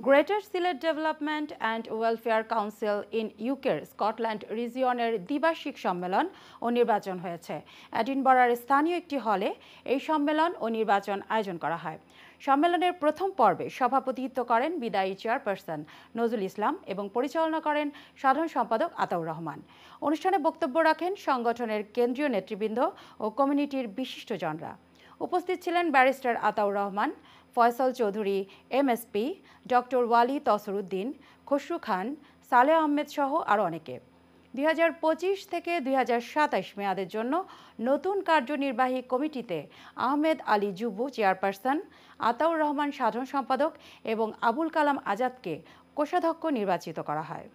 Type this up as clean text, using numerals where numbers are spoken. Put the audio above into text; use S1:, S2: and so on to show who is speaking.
S1: Greater Sylhet development and welfare council in ইউকের Scotland রিজিয়নের দ্বিবার্ষিক সম্মেলন ও নির্বাচন হয়েছে। এডিনবরার স্থানীয় একটি হলে এই সম্মেলন ও নির্বাচন আয়োজন করা হয়। সম্মেলনের প্রথম পর্বে সভাপতিত্ব করেন বিদায়ী চেয়ারপারসন নজরুল ইসলাম এবং পরিচালনা করেন সাধারণ সম্পাদক আতাউর রহমান। অনুষ্ঠানে বক্তব্য রাখেন সংগঠনের কেন্দ্রীয় নেতৃবৃন্দ ও কমিউনিটির বিশিষ্টজনরা। উপস্থিত ছিলেন barrister Ataur Rahman, Faisal Chowdhury MSP, doctor Wali Tasruddin, Khasru Khan, Saleh Ahmed সহ আরও অনেকে। 2025 থেকে 2027 মেয়াদের জন্য নতুন কার্যনির্বাহী কমিটিতে আহমেদ আলী জুবু চেয়ারপারসন, আতাউর রহমান সাধারণ সম্পাদক এবং আবুল কালাম আজাদকে কোষাধ্যক্ষ নির্বাচিত করা হয়।